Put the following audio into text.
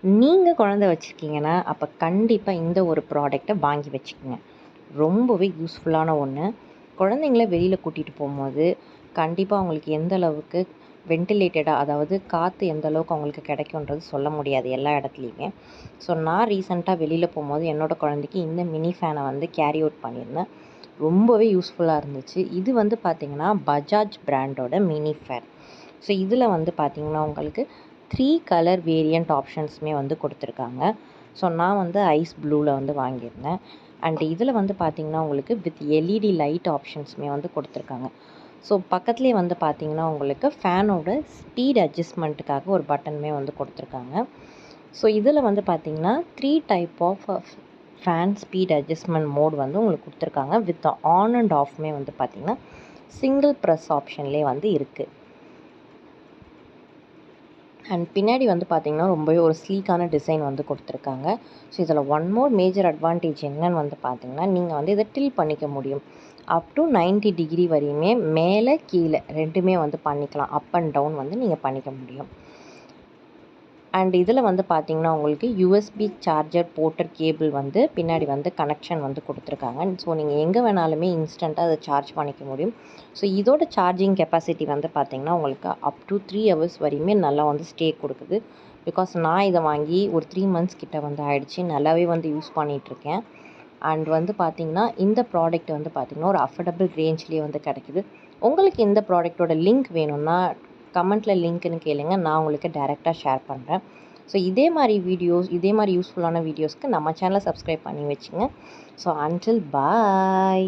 நீங்கள் குழந்தை வச்சுருக்கீங்கன்னா அப்போ கண்டிப்பாக இந்த ஒரு ப்ராடக்டை வாங்கி வச்சுக்கோங்க. ரொம்பவே யூஸ்ஃபுல்லான ஒன்று. குழந்தைங்கள வெளியில் கூட்டிகிட்டு போகும்போது கண்டிப்பாக அவங்களுக்கு எந்த அளவுக்கு வென்டிலேட்டடாக, அதாவது காற்று எந்த அளவுக்கு அவங்களுக்கு கிடைக்குன்றது சொல்ல முடியாது எல்லா இடத்துலையுமே. ஸோ நான் ரீசெண்டாக வெளியில் போகும்போது என்னோடய குழந்தைக்கு இந்த மினி ஃபேனை வந்து கேரி அவுட் பண்ணியிருந்தேன். ரொம்பவே யூஸ்ஃபுல்லாக இருந்துச்சு. இது வந்து பார்த்திங்கன்னா பஜாஜ் பிராண்டோட மினி ஃபேன். ஸோ இதில் வந்து பார்த்திங்கன்னா உங்களுக்கு 3 கலர் வேரியண்ட் ஆப்ஷன்ஸுமே வந்து கொடுத்துருக்காங்க. ஸோ நான் வந்து ஐஸ் ப்ளூவில் வந்து வாங்கியிருந்தேன். அண்ட் இதில் வந்து பார்த்திங்கன்னா உங்களுக்கு வித் எல்இடி லைட் ஆப்ஷன்ஸுமே வந்து கொடுத்துருக்காங்க. ஸோ பக்கத்துலேயே வந்து பார்த்திங்கன்னா உங்களுக்கு ஃபேனோட ஸ்பீட் அட்ஜஸ்ட்மெண்ட்டுக்காக ஒரு பட்டனுமே வந்து கொடுத்துருக்காங்க. ஸோ இதில் வந்து பார்த்திங்கன்னா 3 type of fan speed adjustment mode வந்து உங்களுக்கு கொடுத்துருக்காங்க. வித் ஆன் அண்ட் ஆஃப்மே வந்து பார்த்திங்கன்னா சிங்கிள் ப்ரெஸ் ஆப்ஷன்லேயே வந்து இருக்குது. அண்ட் பின்னாடி வந்து பார்த்திங்கன்னா ரொம்பவே ஒரு ஸ்லீக்கான டிசைன் வந்து கொடுத்துருக்காங்க. ஸோ இதில் ஒன் மோர் மேஜர் அட்வான்டேஜ் என்னன்னு வந்து பார்த்திங்கன்னா, நீங்கள் வந்து இதை டில் பண்ணிக்க முடியும். அப் டு 90 டிகிரி வரையுமே மேலே கீழே ரெண்டுமே வந்து பண்ணிக்கலாம். அப் அண்ட் டவுன் வந்து நீங்கள் பண்ணிக்க முடியும். அண்ட் இதில் வந்து பார்த்திங்கன்னா உங்களுக்கு யூஎஸ்பி சார்ஜர் போர்ட்டர் கேபிள் வந்து பின்னாடி வந்து கனெக்ஷன் வந்து கொடுத்துருக்காங்க. ஸோ நீங்கள் எங்கே வேணாலுமே இன்ஸ்டண்ட்டாக அதை சார்ஜ் பண்ணிக்க முடியும். ஸோ இதோட சார்ஜிங் கெப்பாசிட்டி வந்து பார்த்திங்கன்னா உங்களுக்கு அப் டு 3 ஹவர்ஸ் வரையுமே நல்லா வந்து ஸ்டே கொடுக்குது. பிகாஸ் நான் இதை வாங்கி ஒரு 3 மந்த்ஸ் கிட்ட வந்து ஆகிடுச்சு. நல்லாவே வந்து யூஸ் பண்ணிகிட்ருக்கேன். அண்ட் வந்து பார்த்திங்கன்னா இந்த ப்ராடக்ட் வந்து பார்த்திங்கன்னா ஒரு அஃபோர்டபுள் ரேஞ்ச்லேயே வந்து கிடைக்கிது. உங்களுக்கு இந்த ப்ராடக்ட்டோட லிங்க் வேணும்னா கமெண்ட்டில் லிங்க்னு கேளுங்க, நான் உங்களுக்கு டைரெக்டாக ஷேர் பண்ணுறேன். ஸோ இதே மாதிரி யூஸ்ஃபுல்லான வீடியோஸ்க்கு நம்ம சேனலை சப்ஸ்கிரைப் பண்ணி வச்சுங்க. ஸோ அன்டில் பாய்.